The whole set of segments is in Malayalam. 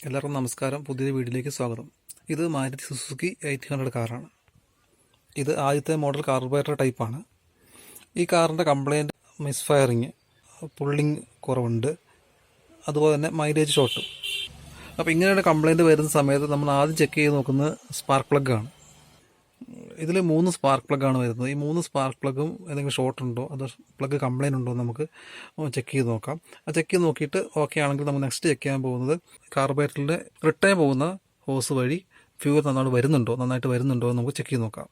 എല്ലാവർക്കും നമസ്കാരം. പുതിയ വീഡിയോയിലേക്ക് സ്വാഗതം. ഇത് മാരുതി സുസുക്കി 800 കാറാണ്. ഇത് ആദ്യത്തെ മോഡൽ കാർബറേറ്റർ ടൈപ്പാണ്. ഈ കാറിൻ്റെ കംപ്ലയിൻറ്റ് മിസ് ഫയറിങ്, പുള്ളിങ് കുറവുണ്ട്, അതുപോലെ തന്നെ മൈലേജ് ഷോട്ടും. അപ്പോൾ ഇങ്ങനെയുള്ള കംപ്ലയിൻറ്റ് വരുന്ന സമയത്ത് നമ്മൾ ആദ്യം ചെക്ക് ചെയ്ത് നോക്കുന്നത് സ്പാർക്ക് പ്ലഗ്ഗാണ്. ഇതിൽ 3 സ്പാർക്ക് പ്ലഗ്ഗാണ് വരുന്നത്. ഈ 3 സ്പാർക്ക് പ്ലഗും എന്തെങ്കിലും ഷോർട്ട് ഉണ്ടോ അതോ പ്ലഗ് കംപ്ലയിൻ്റ് ഉണ്ടോ എന്ന് നമുക്ക് ചെക്ക് ചെയ്ത് നോക്കാം. ആ ചെക്ക് ചെയ്ത് നോക്കിയിട്ട് ഓക്കെ ആണെങ്കിൽ നമ്മൾ നെക്സ്റ്റ് ചെക്ക് ചെയ്യാൻ പോകുന്നത് കാർബറേറ്ററിൻ്റെ റിട്ടേൺ പോകുന്ന ഹോസ് വഴി ഫ്യൂൽ നന്നായിട്ട് വരുന്നുണ്ടോ എന്ന് നമുക്ക് ചെക്ക് ചെയ്ത് നോക്കാം.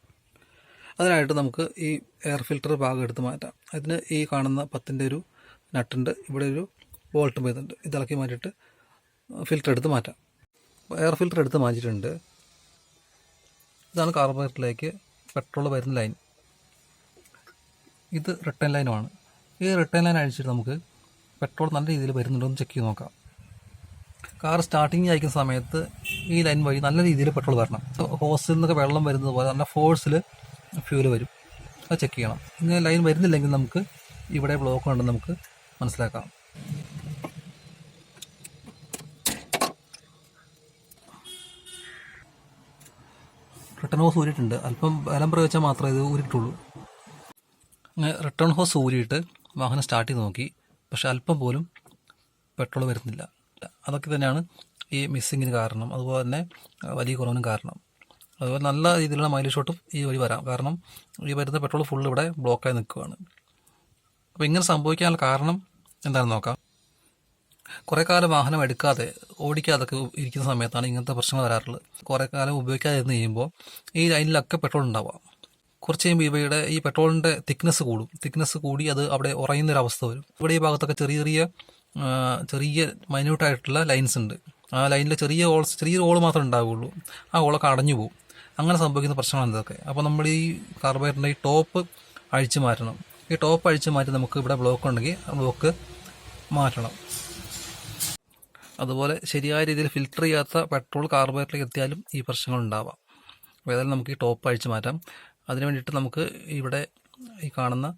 അതിനായിട്ട് നമുക്ക് ഈ എയർ ഫിൽറ്റർ ഭാഗം എടുത്ത് മാറ്റാം. അതിന് ഈ കാണുന്ന 10ൻ്റെ ഒരു നട്ടുണ്ട്, ഇവിടെ ഒരു ബോൾട്ടും വരുന്നുണ്ട്. ഇതിളക്കി മാറ്റിയിട്ട് ഫിൽറ്റർ എടുത്ത് മാറ്റാം. എയർ ഫിൽറ്റർ എടുത്ത് മാറ്റിയിട്ടുണ്ട്. ഇതാണ് കാർബറേറ്ററിലേക്ക് പെട്രോൾ വരുന്ന ലൈൻ. ഇത് റിട്ടേൺ ലൈനുമാണ്. ഈ റിട്ടേൺ ലൈൻ അഴിച്ചിട്ട് നമുക്ക് പെട്രോൾ നല്ല രീതിയിൽ വരുന്നുണ്ടോ എന്ന് ചെക്ക് ചെയ്ത് നോക്കാം. കാർ സ്റ്റാർട്ടിങ് അയക്കുന്ന സമയത്ത് ഈ ലൈൻ വഴി നല്ല രീതിയിൽ പെട്രോൾ വരണം. ഹോസിൽ നിന്നൊക്കെ വെള്ളം വരുന്നത് പോലെ നല്ല ഫോഴ്സിൽ ഫ്യൂല് വരും. അത് ചെക്ക് ചെയ്യണം. ഇങ്ങനെ ലൈൻ വരുന്നില്ലെങ്കിൽ നമുക്ക് ഇവിടെ ബ്ലോക്ക് ഉണ്ടെന്ന് നമുക്ക് മനസ്സിലാക്കാം. റിട്ടേൺ ഹോസ് ഊരിയിട്ടുണ്ട്. അല്പം ബലം പ്രയോഗിച്ചാൽ മാത്രമേ ഇത് ഊരിയിട്ടുള്ളൂ. അങ്ങനെ റിട്ടേൺ ഹോസ് ഊരിയിട്ട് വാഹനം സ്റ്റാർട്ട് ചെയ്ത് നോക്കി. പക്ഷെ അല്പം പോലും പെട്രോൾ വരുന്നില്ല. അതൊക്കെ തന്നെയാണ് ഈ മിസ്സിങ്ങിന് കാരണം, അതുപോലെ തന്നെ വലിയ കുറവിനും കാരണം. അതുപോലെ നല്ല രീതിയിലുള്ള മൈലേജ് ഷോട്ടും ഈ വഴി വരാം. കാരണം ഈ വരുന്ന പെട്രോൾ ഫുള്ള് ഇവിടെ ബ്ലോക്കായി നിൽക്കുകയാണ്. അപ്പോൾ ഇങ്ങനെ സംഭവിക്കാനുള്ള കാരണം എന്താണെന്ന് നോക്കാം. കുറേ കാലം വാഹനം എടുക്കാതെ ഓടിക്കാതൊക്കെ ഇരിക്കുന്ന സമയത്താണ് ഇങ്ങനത്തെ പ്രശ്നങ്ങൾ വരാറുള്ളത്. കുറേ കാലം ഉപയോഗിക്കാതെ ഇരുന്ന് കഴിയുമ്പോൾ ഈ ലൈനിലൊക്കെ പെട്രോൾ ഉണ്ടാവാം. കുറച്ച് കഴിയുമ്പോൾ ഇവയുടെ ഈ പെട്രോളിൻ്റെ തിക്നെസ് കൂടി അത് അവിടെ ഉറയുന്നൊരവസ്ഥ വരും. ഇവിടെ ഈ ഭാഗത്തൊക്കെ ചെറിയ മൈന്യൂട്ടായിട്ടുള്ള ലൈൻസ് ഉണ്ട്. ആ ലൈനിൽ ചെറിയൊരു ഹോൾ മാത്രമേ ഉണ്ടാവുകയുള്ളൂ. ആ ഹോളൊക്കെ അടഞ്ഞു പോകും. അങ്ങനെ സംഭവിക്കുന്ന പ്രശ്നമാണ് ഇതൊക്കെ. അപ്പോൾ നമ്മൾ ഈ കാർബറേറ്ററിൻ്റെ ഈ ടോപ്പ് അഴിച്ചു മാറ്റണം. ഈ ടോപ്പ് അഴിച്ചു മാറ്റി നമുക്ക് ഇവിടെ ബ്ലോക്ക് ഉണ്ടെങ്കിൽ ആ ബ്ലോക്ക് മാറ്റണം. അതുപോലെ ശരിയായ രീതിയിൽ ഫിൽറ്റർ ചെയ്യാത്ത പെട്രോൾ കാർബറേറ്ററിലേക്ക് എത്തിയാലും ഈ പ്രശ്നങ്ങൾ ഉണ്ടാവാം. അപ്പോൾ ഏതായാലും നമുക്ക് ഈ ടോപ്പ് അഴിച്ചു മാറ്റാം. അതിന് വേണ്ടിയിട്ട് നമുക്ക് ഇവിടെ ഈ കാണുന്ന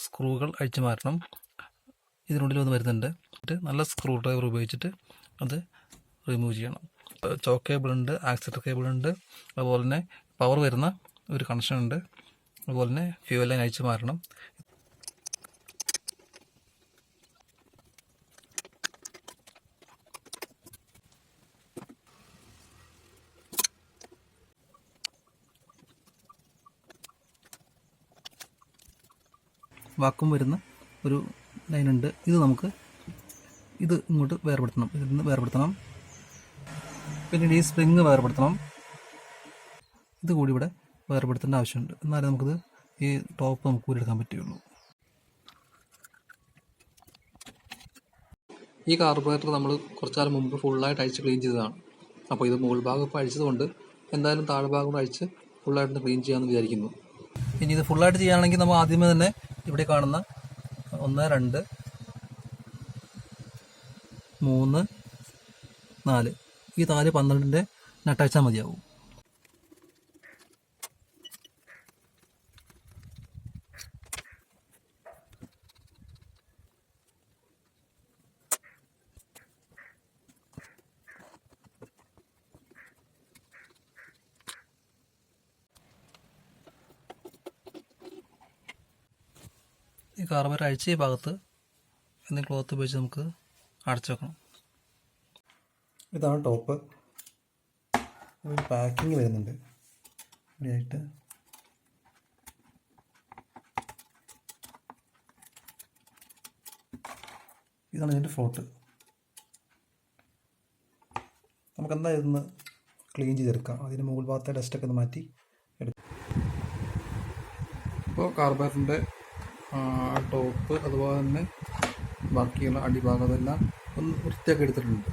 സ്ക്രൂകൾ അഴിച്ചു മാറ്റണം. ഇതിനുള്ളിൽ ഒന്ന് വരുന്നുണ്ട്. നല്ല സ്ക്രൂ ഡ്രൈവർ ഉപയോഗിച്ചിട്ട് അത് റിമൂവ് ചെയ്യണം. ചോക്ക് കേബിളുണ്ട്, ആക്സിലറേറ്റർ കേബിളുണ്ട്, അതുപോലെ തന്നെ പവർ വരുന്ന ഒരു കണക്ഷൻ ഉണ്ട്. അതുപോലെ തന്നെ ഫ്യൂവൽ ലൈൻ അഴിച്ചു മാറ്റണം. വാക്കും വരുന്ന ഒരു ലൈനുണ്ട്. ഇത് ഇങ്ങോട്ട് വേർപെടുത്തണം. ഇതിൽ നിന്ന് വേർപെടുത്തണം. പിന്നീട് ഈ സ്പ്രിങ് വേർപെടുത്തണം. ഇത് കൂടി ഇവിടെ വേർപെടുത്തേണ്ട ആവശ്യമുണ്ട്. എന്നാലേ നമുക്കിത് ഈ ടോപ്പ് നമുക്ക് ഊരിയെടുക്കാൻ പറ്റുകയുള്ളൂ. ഈ കാർബറേറ്റർ നമ്മൾ കുറച്ചുകാലം മുമ്പ് ഫുള്ളായിട്ട് അഴിച്ച് ക്ലീൻ ചെയ്തതാണ്. അപ്പോൾ ഇത് മുകൾ ഭാഗം ഇപ്പോൾ അഴിച്ചതുകൊണ്ട് എന്തായാലും താഴ്ഭാഗം അഴിച്ച് ഫുള്ളായിട്ട് ക്ലീൻ ചെയ്യാമെന്ന് വിചാരിക്കുന്നു. ഇനി ഇത് ഫുള്ളായിട്ട് ചെയ്യുകയാണെങ്കിൽ നമ്മൾ ആദ്യമേ തന്നെ ഇവിടെ കാണുന്ന 1, 2, 3, 4 ഈ 12ൻ്റെ നട്ടഴിച്ചാൽ മതിയാവും. ഈ കാർബറേറ്റർ അഴിച്ച് ഈ ഭാഗത്ത് എന്തെങ്കിലും ക്ലോത്ത് ഉപയോഗിച്ച് നമുക്ക് അടച്ചു വെക്കണം. ഇതാണ് ടോപ്പ്. ഒരു പാക്കിങ് വരുന്നുണ്ട് ഇവിടെയായിട്ട്. ഇതാണ് ഇതിൻ്റെ ഫ്ലോട്ട്. നമുക്ക് എന്തായാലും ഇതൊന്ന് ക്ലീൻ ചെയ്തെടുക്കാം. അതിന് മുകൾ ഭാഗത്തെ ഡസ്റ്റൊക്കെ ഒന്ന് മാറ്റി എടുക്കാം. ഇപ്പോൾ കാർബറേറ്ററിൻ്റെ ടോപ്പ് അതുപോലെ തന്നെ ബാക്കിയുള്ള അടിഭാഗം അതെല്ലാം ഒന്ന് വൃത്തിയാക്കി എടുത്തിട്ടുണ്ട്.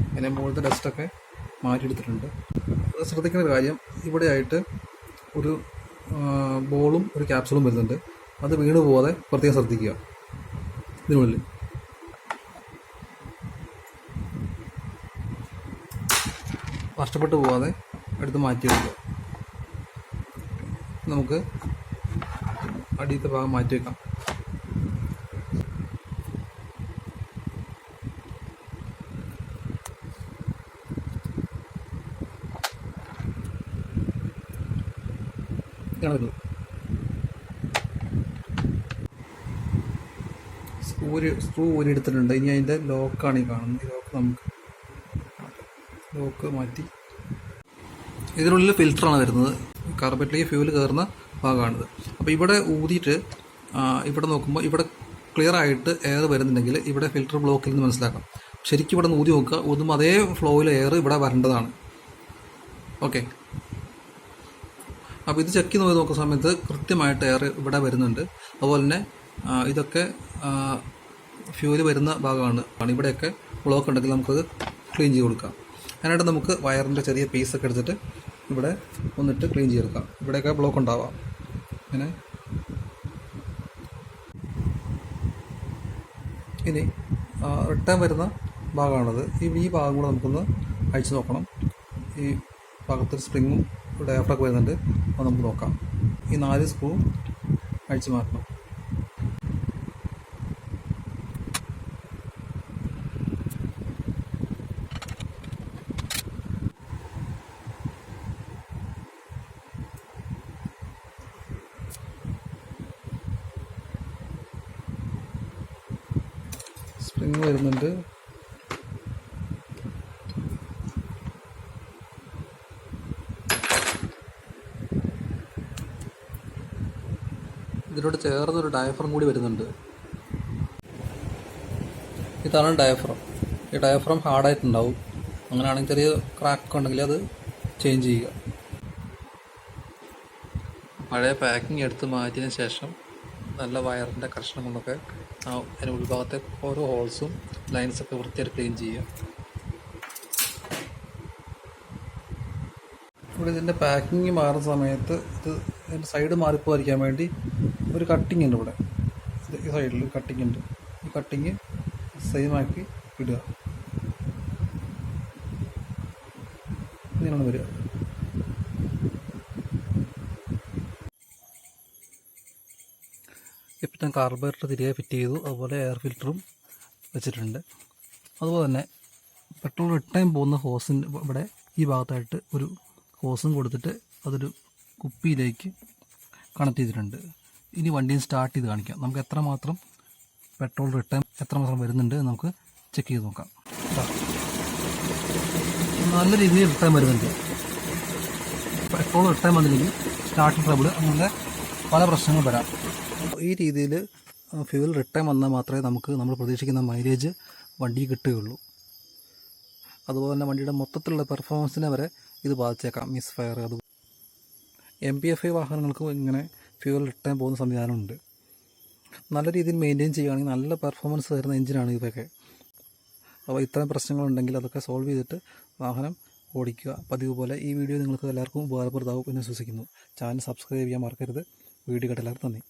അതിൻ്റെ മുകളിലത്തെ ഡസ്റ്റൊക്കെ മാറ്റിയെടുത്തിട്ടുണ്ട്. ശ്രദ്ധിക്കുന്ന ഒരു കാര്യം, ഇവിടെയായിട്ട് ഒരു ബോളും ഒരു ക്യാപ്സൂളും വരുന്നുണ്ട്. അത് വീണ് പോകാതെ പ്രത്യേകം ശ്രദ്ധിക്കുക. ഇതിനുള്ളിൽ നഷ്ടപ്പെട്ടു പോകാതെ എടുത്ത് മാറ്റിയെടുക്കുക. നമുക്ക് അടിയത്തെ ഭാഗം മാറ്റി വെക്കാം. ഇതൊക്കെയാണ് വരുന്നത്. സ്ക്രൂ ഊരി എടുത്തിട്ടുണ്ട്. ഇനി അതിൻ്റെ ലോക്കാണ് ഈ കാണുന്നത്. ഈ ലോക്ക് മാറ്റി. ഇതിനുള്ളിൽ ഫിൽറ്ററാണ് വരുന്നത്. കാർബറേറ്ററിലേക്ക് ഫ്യൂൽ കയറുന്ന ഭാഗമാണിത്. അപ്പോൾ ഇവിടെ ഊതിയിട്ട് ഇവിടെ നോക്കുമ്പോൾ ഇവിടെ ക്ലിയർ ആയിട്ട് എയർ വരുന്നുണ്ടെങ്കിൽ ഇവിടെ ഫിൽറ്റർ ബ്ലോക്കിൽ നിന്ന് മനസ്സിലാക്കാം. ശരിക്കും ഇവിടെ നിന്ന് ഊതി നോക്കുക. ഊതുമ്പോൾ അതേ ഫ്ലോയിൽ എയർ ഇവിടെ വരേണ്ടതാണ്. ഓക്കെ, അപ്പോൾ ഇത് ചെക്ക് ചെയ്ത് നോക്കുന്ന സമയത്ത് കൃത്യമായിട്ട് എയർ ഇവിടെ വരുന്നുണ്ട്. അതുപോലെ തന്നെ ഇതൊക്കെ ഫ്യൂല് വരുന്ന ഭാഗമാണ്. ഇവിടെയൊക്കെ ബ്ലോക്ക് ഉണ്ടെങ്കിൽ നമുക്കത് ക്ലീൻ ചെയ്ത് കൊടുക്കാം. അതിനായിട്ട് നമുക്ക് വയറിൻ്റെ ചെറിയ പീസൊക്കെ എടുത്തിട്ട് ഇവിടെ ഒന്നിട്ട് ക്ലീൻ ചെയ്തെടുക്കാം. ഇവിടെയൊക്കെ ബ്ലോക്ക് ഉണ്ടാവാം. അങ്ങനെ ഇനി റിട്ടേൺ വരുന്ന ഭാഗമാണത്. ഈ ഭാഗം കൂടെ നമുക്കൊന്ന് അഴിച്ച് നോക്കണം. ഈ ഭാഗത്തൊരു സ്പ്രിങ്ങും ഡയഫ്രമൊക്കെ വരുന്നുണ്ട്. അത് നമുക്ക് നോക്കാം. ഈ 4 സ്ക്രൂ അഴിച്ച് മാറ്റണം. സ്പ്രിങ് വരുന്നുണ്ട്. ഇതിനോട് ചേർന്നൊരു ഡയഫ്രം കൂടി വരുന്നുണ്ട്. ഇതാണ് ഡയഫ്രം. ഈ ഡയഫ്രം ഹാർഡായിട്ടുണ്ടാവും. അങ്ങനെയാണെങ്കിൽ ചെറിയ ക്രാക്ക് ഉണ്ടെങ്കിൽ അത് ചേഞ്ച് ചെയ്യുക. പഴയ പാക്കിംഗ് എടുത്ത് മാറ്റിയതിന് ശേഷം നല്ല വയറിൻ്റെ കഷ്ണം കൊണ്ടൊക്കെ അതിന് ഉൾഭാഗത്തെ ഓരോ ഹോൾസും ലൈൻസൊക്കെ വൃത്തിയായിട്ട് ക്ലീൻ ചെയ്യുക. ഇവിടെ ഇതിൻ്റെ പാക്കിങ് മാറുന്ന സമയത്ത് ഇതിൻ്റെ സൈഡ് മാറിപ്പോയിരിക്കാൻ വേണ്ടി ഒരു കട്ടിങ് ഉണ്ട്. ഇവിടെ ഈ സൈഡിൽ കട്ടിങ് ഉണ്ട്. ഈ കട്ടിങ് സെയിമാക്കി ഇടുക. ഇങ്ങനെയാണ് വരിക. ഇപ്പം ഞാൻ കാർബറേറ്റർ തിരികെ ഫിറ്റ് ചെയ്തു. അതുപോലെ എയർ ഫിൽറ്ററും വെച്ചിട്ടുണ്ട്. അതുപോലെ തന്നെ പെട്രോൾ റിട്ടേൺ പോകുന്ന ഹോസിൻ്റെ ഇവിടെ ഈ ഭാഗത്തായിട്ട് ഒരു ഹോസും കൊടുത്തിട്ട് അതൊരു കുപ്പിയിലേക്ക് കണക്ട് ചെയ്തിട്ടുണ്ട്. ഇനി വണ്ടിയും സ്റ്റാർട്ട് ചെയ്ത് കാണിക്കാം. നമുക്ക് എത്രമാത്രം പെട്രോൾ റിട്ടേൺ എത്രമാത്രം വരുന്നുണ്ട് നമുക്ക് ചെക്ക് ചെയ്ത് നോക്കാം. നല്ല രീതിയിൽ റിട്ടേൺ വരുന്നുണ്ട്. പെട്രോൾ റിട്ടേൺ വന്നില്ലെങ്കിൽ സ്റ്റാർട്ടിങ് ട്രബിൾ അങ്ങനെ പല പ്രശ്നങ്ങൾ വരാം. ഈ രീതിയിൽ ഫ്യൂൽ റിട്ടേൺ വന്നാൽ മാത്രമേ നമ്മൾ പ്രതീക്ഷിക്കുന്ന മൈലേജ് വണ്ടി കിട്ടുകയുള്ളൂ. അതുപോലെ തന്നെ വണ്ടിയുടെ മൊത്തത്തിലുള്ള പെർഫോമൻസിനെ വരെ ഇത് ബാധിച്ചേക്കാം. മിസ് ഫയർ, അത് MPFI വാഹനങ്ങൾക്കും ഇങ്ങനെ ഫ്യൂൽ റിട്ടേൺ പോകുന്ന സംവിധാനമുണ്ട്. നല്ല രീതിയിൽ മെയിൻറ്റെയിൻ ചെയ്യുകയാണെങ്കിൽ നല്ല പെർഫോമൻസ് തരുന്ന എഞ്ചിനാണ് ഇതൊക്കെ. അപ്പോൾ ഇത്തരം പ്രശ്നങ്ങളുണ്ടെങ്കിൽ അതൊക്കെ സോൾവ് ചെയ്തിട്ട് വാഹനം ഓടിക്കുക. പതിവ് പോലെ ഈ വീഡിയോ നിങ്ങൾക്ക് എല്ലാവർക്കും ഉപകാരപ്രദമാവും എന്ന് വിശ്വസിക്കുന്നു. ചാനൽ സബ്സ്ക്രൈബ് ചെയ്യാൻ മറക്കരുത്. വീഡിയോ കേട്ട എല്ലാവർക്കും നന്ദി.